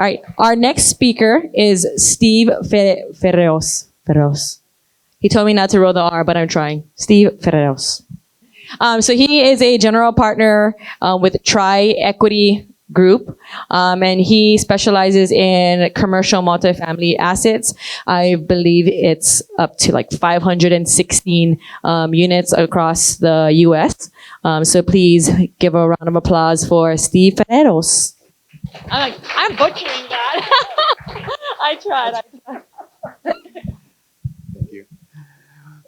right. Our next speaker is Steve Ferreros. Ferreros. He told me not to roll the R, but I'm trying. Steve Ferreros. So he is a general partner with Tri Equity Group, and he specializes in commercial multifamily assets. I believe it's up to like 516 units across the U.S. So please give a round of applause for Steve Ferreros. I'm butchering that. I tried. Thank you.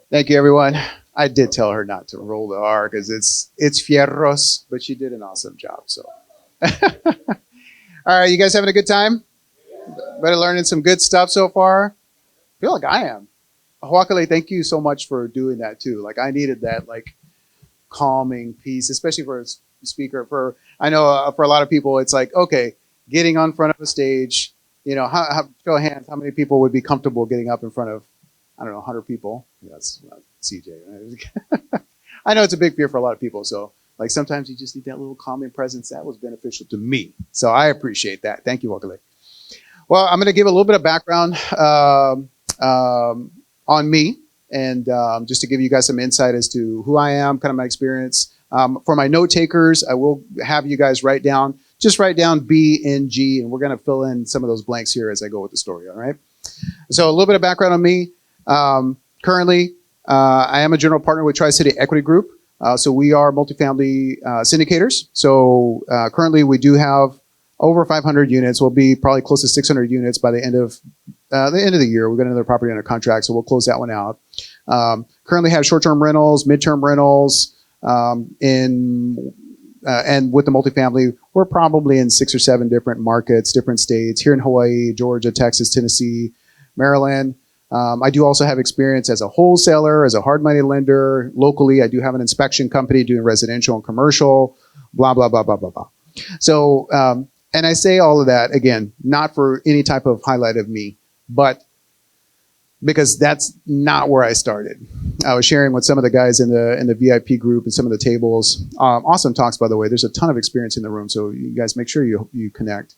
Thank you, everyone. I did tell her not to roll the R because it's Fierros, but she did an awesome job. So, all right, you guys having a good time? Better learning some good stuff so far. I feel like I am. Huakale, thank you so much for doing that too. Like I needed that like calming piece, especially for a speaker. I know for a lot of people, it's like okay, getting on front of a stage. You know, show of hands, how many people would be comfortable getting up in front of, I don't know, 100 people? Yeah, that's CJ. Right? I know it's a big fear for a lot of people. So, like, sometimes you just need that little calming presence. That was beneficial to me. So I appreciate that. Thank you, Wakale. Well, I'm going to give a little bit of background on me and just to give you guys some insight as to who I am, kind of my experience. For my note takers, I will have you guys write down B and G, and we're going to fill in some of those blanks here as I go with the story, all right? So a little bit of background on me. Currently, I am a general partner with Tri-City Equity Group. So we are multifamily syndicators. So currently we do have over 500 units. We'll be probably close to 600 units by the end of the year. We've got another property under contract, so we'll close that one out. Currently have short-term rentals, midterm rentals, and with the multifamily, we're probably in 6 or 7 different markets, different states, here in Hawaii, Georgia, Texas, Tennessee, Maryland. I do also have experience as a wholesaler, as a hard money lender. Locally, I do have an inspection company doing residential and commercial, blah, blah, blah, blah, blah, blah. So, and I say all of that, again, not for any type of highlight of me, but because that's not where I started. I was sharing with some of the guys in the VIP group and some of the tables. Awesome talks, by the way. There's a ton of experience in the room, so you guys make sure you connect.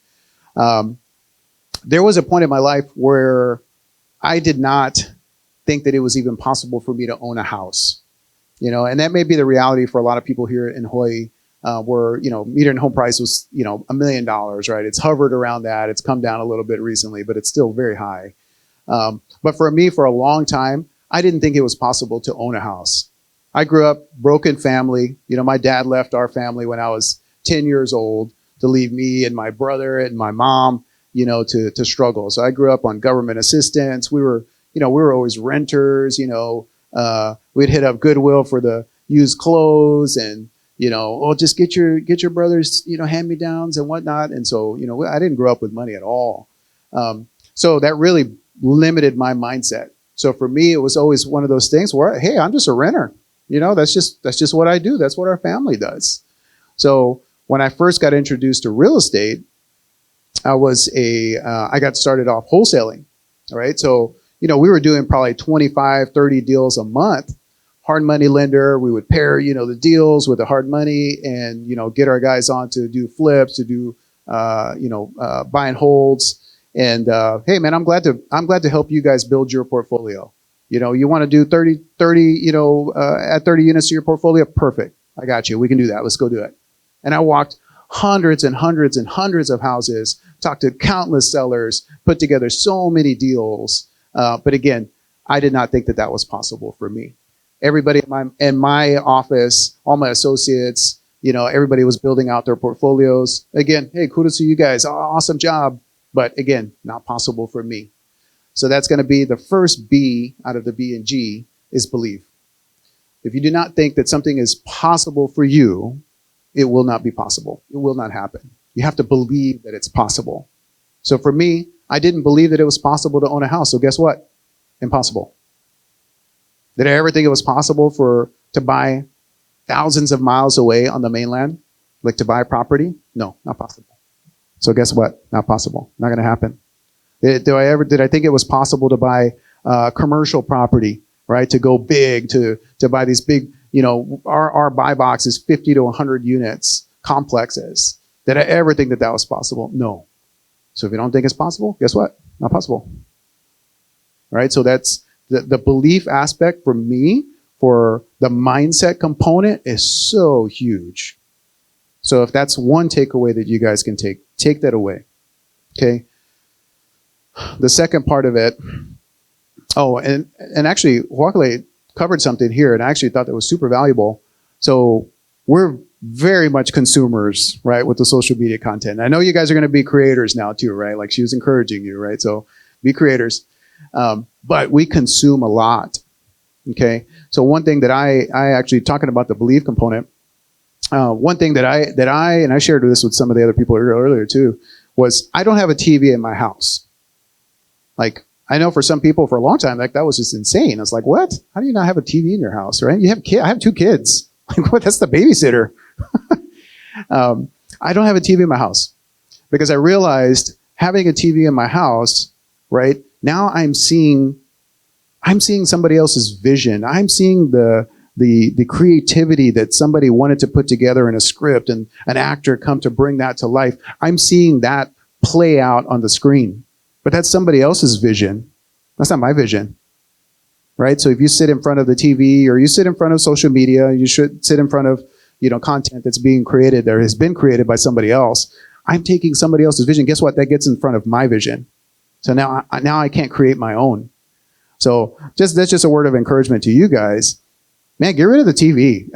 There was a point in my life where I did not think that it was even possible for me to own a house. You know, and that may be the reality for a lot of people here in Hawaii, where, you know, median home price was, you know, $1 million, right? It's hovered around that. It's come down a little bit recently, but it's still very high. But for me, for a long time, I didn't think it was possible to own a house. I grew up broken family. You know, my dad left our family when I was 10 years old to leave me and my brother and my mom, you know, to struggle. So I grew up on government assistance. We were always renters, you know, we'd hit up Goodwill for the used clothes and, you know, oh, just get your brother's, you know, hand-me-downs and whatnot. And so, you know, I didn't grow up with money at all. So that really limited my mindset. So for me, it was always one of those things where, hey, I'm just a renter. You know, that's just what I do. That's what our family does. So when I first got introduced to real estate, I got started off wholesaling, all right? So, you know, we were doing probably 25, 30 deals a month. Hard money lender, we would pair, you know, the deals with the hard money and, you know, get our guys on to do flips, to do, buy and holds. And hey, man, I'm glad to help you guys build your portfolio. You know, you want to do 30, you know, add 30 units to your portfolio? Perfect. I got you. We can do that. Let's go do it. And I walked hundreds and hundreds and hundreds of houses, talked to countless sellers, put together so many deals. But again, I did not think that was possible for me. Everybody in my office, all my associates, you know, everybody was building out their portfolios. Again, hey, kudos to you guys. Awesome job. But again, not possible for me. So that's going to be the first B out of the B and G is believe. If you do not think that something is possible for you, it will not be possible. It will not happen. You have to believe that it's possible. So for me, I didn't believe that it was possible to own a house. So guess what? Impossible. Did I ever think it was possible to buy thousands of miles away on the mainland? Like to buy property? No, not possible. So guess what? Not possible. Not going to happen. Did I think it was possible to buy commercial property, right? To go big, to buy these big, you know, our buy box is 50 to 100 units, complexes. Did I ever think that was possible? No. So if you don't think it's possible, guess what? Not possible. Right? So that's the belief aspect for me, for the mindset component is so huge. So if that's one takeaway that you guys can take that away. Okay. The second part of it, and actually, Wakale covered something here, and I actually thought that was super valuable. So we're very much consumers, right, with the social media content. I know you guys are going to be creators now too, right? Like she was encouraging you, right? So be creators. But we consume a lot. Okay. So one thing that I actually, talking about the belief component, one thing that I shared this with some of the other people earlier too, was I don't have a TV in my house. Like, I know for some people for a long time, like that was just insane. I was like, what? How do you not have a TV in your house, right? You have I have 2 kids. Like, what? That's the babysitter. I don't have a TV in my house because I realized having a TV in my house, right? Now I'm seeing somebody else's vision. I'm seeing the creativity that somebody wanted to put together in a script and an actor come to bring that to life. I'm seeing that play out on the screen. But that's somebody else's vision. That's not my vision. Right? So if you sit in front of the TV or you sit in front of social media, you should sit in front of, content that's being created or has been created by somebody else. I'm taking somebody else's vision. Guess what? That gets in front of my vision. So now I can't create my own. So that's just a word of encouragement to you guys. Man, get rid of the TV.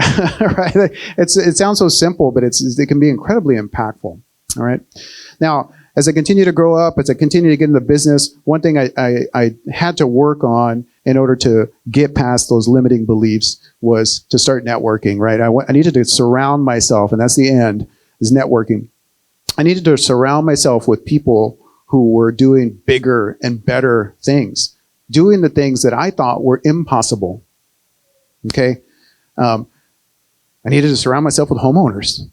Right? It sounds so simple, but it can be incredibly impactful. All right. Now, as I continue to grow up, as I continue to get into business, one thing I had to work on in order to get past those limiting beliefs was to start networking, right? I needed to surround myself, and that's the end, is networking. I needed to surround myself with people who were doing bigger and better things, doing the things that I thought were impossible, okay? I needed to surround myself with homeowners.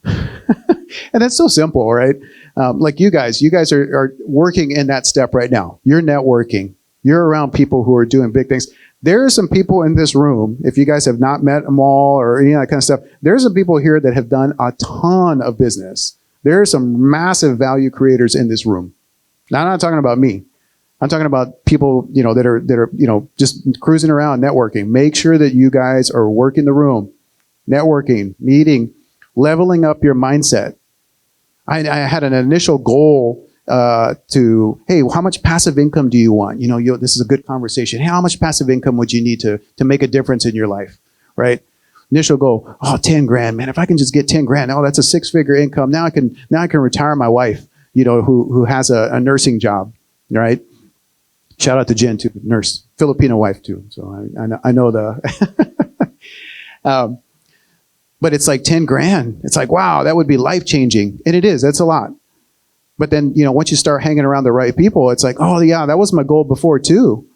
And that's so simple, right? Like you guys are working in that step right now. You're networking. You're around people who are doing big things. There are some people in this room, if you guys have not met them all or any of that kind of stuff, there's some people here that have done a ton of business. There are some massive value creators in this room. Now, I'm not talking about me. I'm talking about people, that are just cruising around networking. Make sure that you guys are working the room, networking, meeting, leveling up your mindset. I had an initial goal hey, how much passive income do you want? This is a good conversation. Hey, how much passive income would you need to make a difference in your life, right? Initial goal, 10 grand, man. If I can just get 10 grand, that's a 6-figure income. Now I can retire my wife, who has a nursing job, right? Shout out to Jen too, nurse, Filipino wife too. So I know the, but it's like 10 grand. It's like, wow, that would be life changing. And it is, that's a lot. But then, once you start hanging around the right people, it's like, oh yeah, that was my goal before too.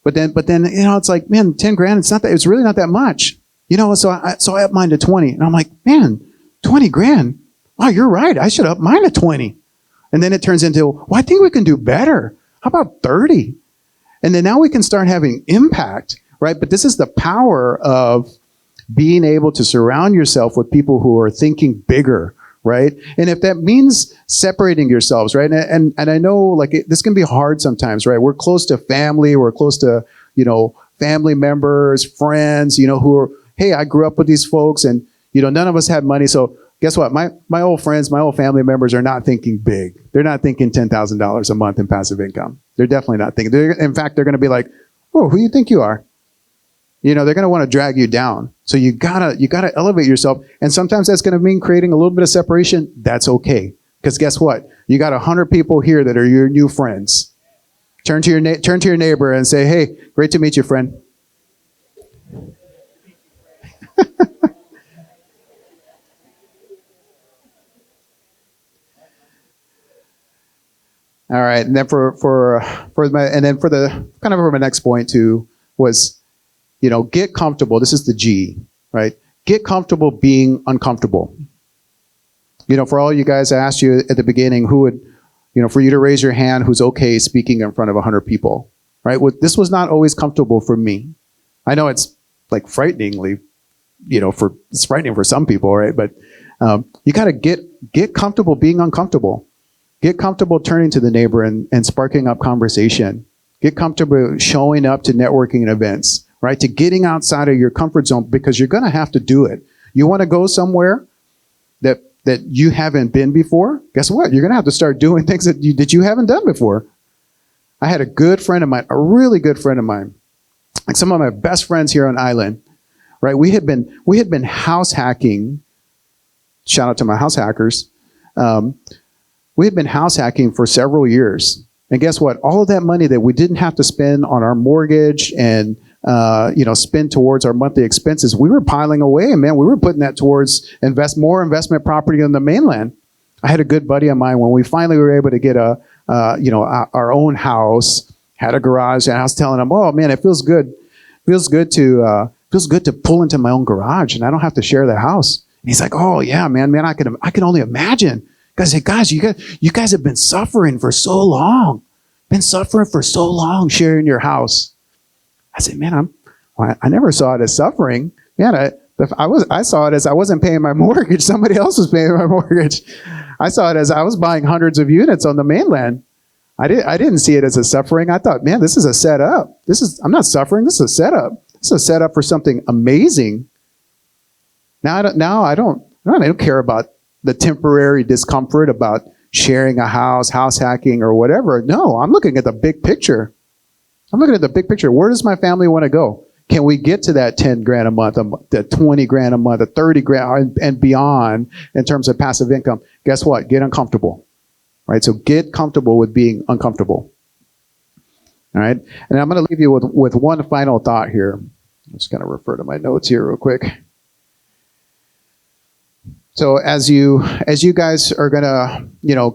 But then, it's like, man, 10 grand, it's really not that much. So I up mine to 20. And I'm like, man, 20 grand. Wow, you're right. I should up mine to 20. And then it turns into, well, I think we can do better. How about 30? And then now we can start having impact, right? But this is the power of being able to surround yourself with people who are thinking bigger, right? And if that means separating yourselves, right? And I know this can be hard sometimes, right? We're close to family, we're close to, family members, friends, who are, hey, I grew up with these folks and, none of us had money. So guess what? My old friends, my old family members are not thinking big. They're not thinking $10,000 a month in passive income. They're definitely not thinking. In fact, they're going to be like, oh, who do you think you are? They're going to want to drag you down. So you gotta elevate yourself. And sometimes that's going to mean creating a little bit of separation. That's okay. Because guess what? You got 100 people here that are your new friends. Turn to your neighbor and say, hey, great to meet you, friend. All right. And then for my next point too was, get comfortable. This is the G, right? Get comfortable being uncomfortable. For all you guys, I asked you at the beginning who would, for you to raise your hand who's okay speaking in front of 100 people, right? This was not always comfortable for me. I know it's like frighteningly, it's frightening for some people, right? But you got to get comfortable being uncomfortable. Get comfortable turning to the neighbor and sparking up conversation. Get comfortable showing up to networking events, right? To getting outside of your comfort zone, because you're going to have to do it. You want to go somewhere that you haven't been before? Guess what? You're going to have to start doing things that you haven't done before. I had a good friend of mine, a really good friend of mine, like some of my best friends here on island, right? We had been house hacking. Shout out to my house hackers. We had been house hacking for several years. And guess what? All of that money that we didn't have to spend on our mortgage and spend towards our monthly expenses, we were piling away, and man, we were putting that towards more investment property on the mainland. I had a good buddy of mine when we finally were able to get our own house, had a garage, and I was telling him, "Oh man, it feels good. Feels good to pull into my own garage, and I don't have to share the house." And he's like, "Oh yeah, man, I can only imagine." I said, "Guys, you guys have been suffering for so long, sharing your house." I said, "Man, I never saw it as suffering. Man, I saw it as I wasn't paying my mortgage. Somebody else was paying my mortgage. I saw it as I was buying hundreds of units on the mainland. I didn't see it as a suffering. I thought, man, this is a setup. I'm not suffering. This is a setup. This is a setup for something amazing. Now I don't care about the temporary discomfort about sharing a house hacking or whatever. No, I'm looking at the big picture. Where does my family want to go? Can we get to that 10 grand a month, the 20 grand a month, the 30 grand and beyond in terms of passive income? Guess what? Get uncomfortable, right? So get comfortable with being uncomfortable. All right. And I'm going to leave you with one final thought here. I'm just going to refer to my notes here real quick. So as you guys are going to,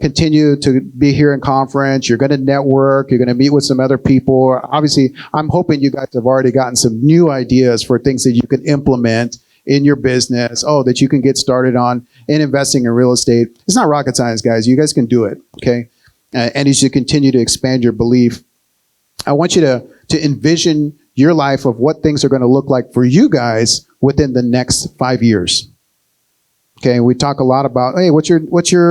continue to be here in conference, you're going to network, you're going to meet with some other people. Obviously, I'm hoping you guys have already gotten some new ideas for things that you can implement in your business. That you can get started on in investing in real estate. It's not rocket science, guys. You guys can do it, okay? And as you continue to expand your belief, I want you to envision your life of what things are going to look like for you guys within the next 5 years. Okay, we talk a lot about, hey, what's your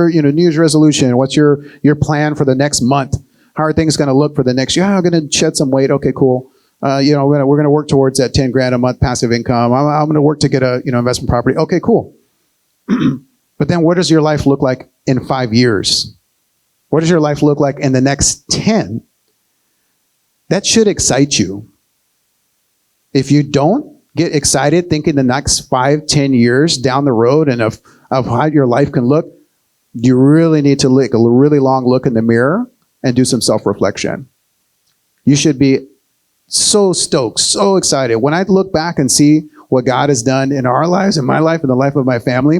New Year's resolution? What's your plan for the next month? How are things going to look for the next year? I'm going to shed some weight. Okay, cool. We're going to work towards that 10 grand a month passive income. I'm going to work to get a investment property. Okay, cool. But then what does your life look like in 5 years? What does your life look like in the next 10? That should excite you. If you don't get excited thinking the next 5-10 years down the road and of how your life can look, you really need to take a really long look in the mirror and do some self-reflection. You should be so stoked, so excited. When I look back and see what God has done in our lives, in my life, in the life of my family,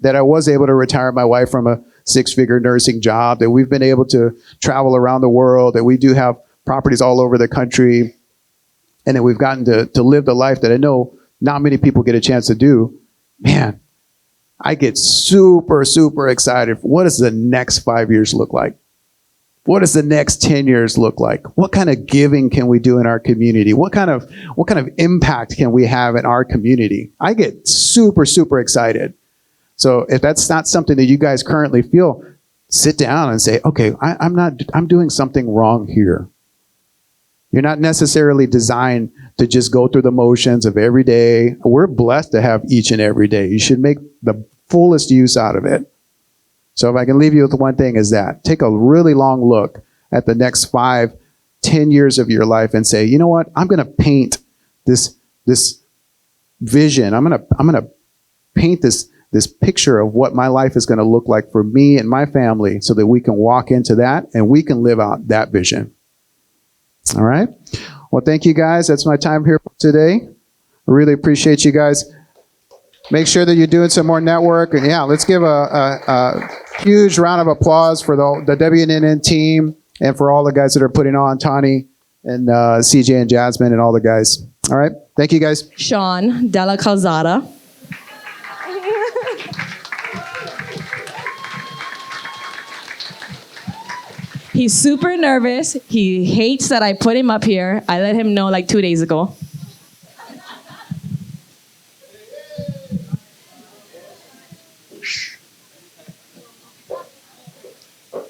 that I was able to retire my wife from a 6-figure nursing job, that we've been able to travel around the world, that we do have properties all over the country, and that we've gotten to live the life that I know not many people get a chance to do, man, I get super, super excited. What does the next 5 years look like? What does the next 10 years look like? What kind of giving can we do in our community? What kind of impact can we have in our community? I get super, super excited. So if that's not something that you guys currently feel, sit down and say, okay, I'm doing something wrong here. You're not necessarily designed to just go through the motions of every day. We're blessed to have each and every day. You should make the fullest use out of it. So if I can leave you with one thing is that take a really long look at the next 5-10 years of your life and say, you know what? I'm going to paint this vision. I'm going to paint this picture of what my life is going to look like for me and my family so that we can walk into that and we can live out that vision. All right. Well, thank you guys. That's my time here today. I really appreciate you guys. Make sure that you're doing some more network. And yeah, let's give a huge round of applause for the WNNN team and for all the guys that are putting on, Tani and CJ and Jasmine and all the guys. All right. Thank you guys. Shaun Della Calzada. He's super nervous. He hates that I put him up here. I let him know like 2 days ago.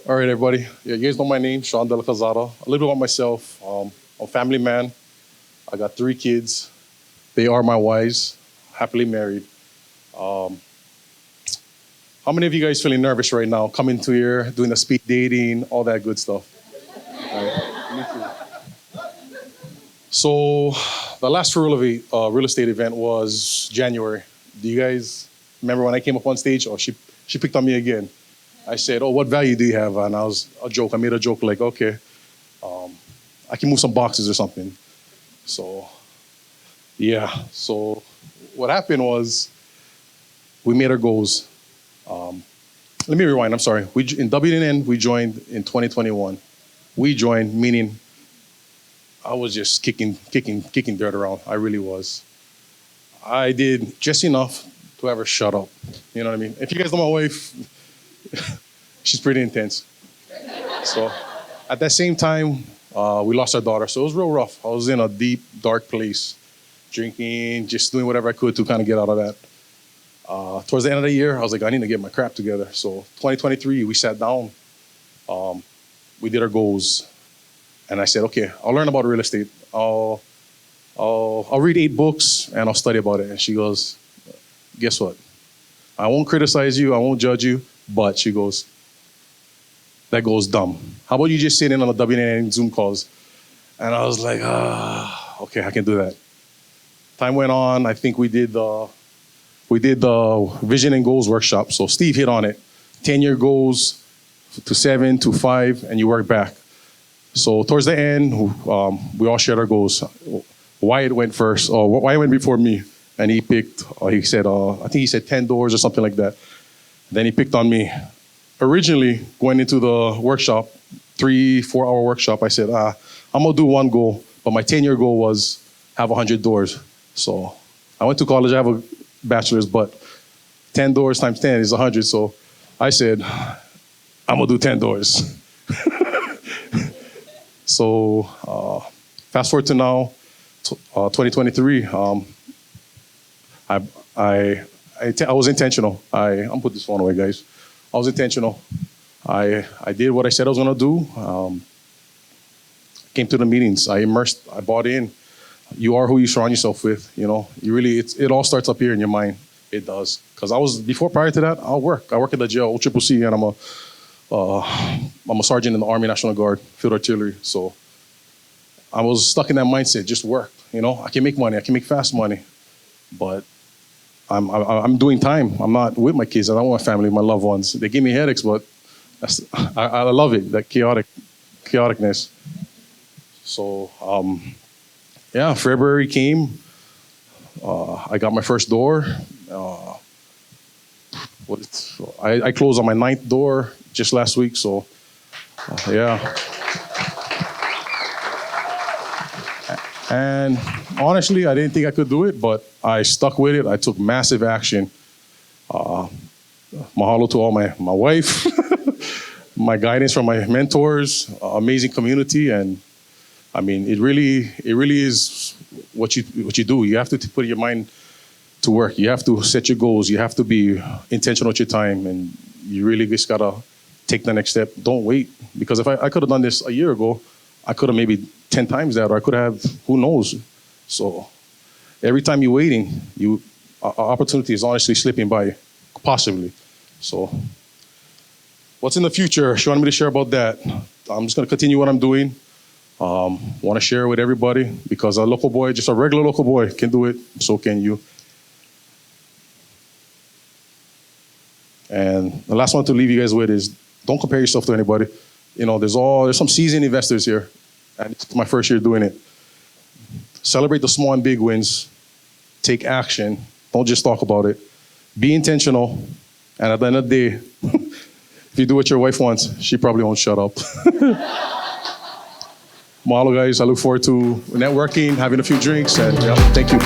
All right, everybody. Yeah, you guys know my name, Shaun De La Calzada. A little bit about myself. I'm a family man. I got 3 kids. They are my wives, happily married. Um, how many of you guys feeling nervous right now, coming to here, doing the speed dating, all that good stuff? All right. Me too. So, the last real estate event was January. Do you guys remember when I came up on stage? Oh, she picked on me again. I said, "Oh, what value do you have?" And I made a joke like, "Okay, I can move some boxes or something." So, yeah. So, what happened was we made our goals. Let me rewind. I'm sorry. In WNN, we joined in 2021. We joined, meaning I was just kicking dirt around. I really was. I did just enough to have her shut up. You know what I mean? If you guys know my wife, she's pretty intense. So at that same time, we lost our daughter. So it was real rough. I was in a deep, dark place, drinking, just doing whatever I could to kind of get out of that. Towards the end of the year, I was like, I need to get my crap together. So 2023, we sat down. We did our goals. And I said, okay, I'll learn about real estate. I'll read 8 books and I'll study about it. And she goes, guess what? I won't criticize you. I won't judge you. But she goes, that goes dumb. How about you just sit in on the WNN Zoom calls? And I was like, okay, I can do that. Time went on. I think we did the vision and goals workshop. So Steve hit on it. 10-year goals to 7 to 5, and you work back. So towards the end, we all shared our goals. Wyatt went first. Wyatt went before me, and he picked. He said, I think he said 10 doors or something like that. Then he picked on me. Originally, going into the workshop, 3-4 hour workshop, I said, I'm gonna do one goal, but my 10-year goal was have 100 doors. So I went to college. I have a bachelor's, but 10 doors times 10 is 100. So I said, I'm gonna do 10 doors. So fast forward to now, 2023. I was intentional. I'm gonna put this phone away, guys. I was intentional. I did what I said I was gonna do. Came to the meetings. I immersed. I bought in. You are who you surround yourself with. You know, it all starts up here in your mind. It does. Because prior to that, I work at the jail, OCCC, and I'm a sergeant in the Army National Guard, Field Artillery. So I was stuck in that mindset, just work. You know, I can make money, I can make fast money, but I'm doing time. I'm not with my kids. I don't want my family, my loved ones. They give me headaches, but I love it, that chaoticness. So yeah, February came. I got my first door. I closed on my 9th door just last week, so yeah. And honestly, I didn't think I could do it, but I stuck with it. I took massive action. Mahalo to all my wife, my guidance from my mentors, amazing community, and I mean, it really is what you do. You have to put your mind to work. You have to set your goals. You have to be intentional with your time, and you really just gotta take the next step. Don't wait, because if I could have done this a year ago, I could have maybe 10 times that, or I could have, who knows. So every time you're waiting, opportunity is honestly slipping by, possibly. So what's in the future? She wanted me to share about that. I'm just gonna continue what I'm doing. Want to share with everybody, because a local boy, just a regular local boy, can do it. So can you. And the last one to leave you guys with is, don't compare yourself to anybody. You know, there's some seasoned investors here, and it's my first year doing it. Celebrate the small and big wins. Take action. Don't just talk about it. Be intentional. And at the end of the day, if you do what your wife wants, she probably won't shut up. Mahalo, guys. I look forward to networking, having a few drinks, and yeah, thank you.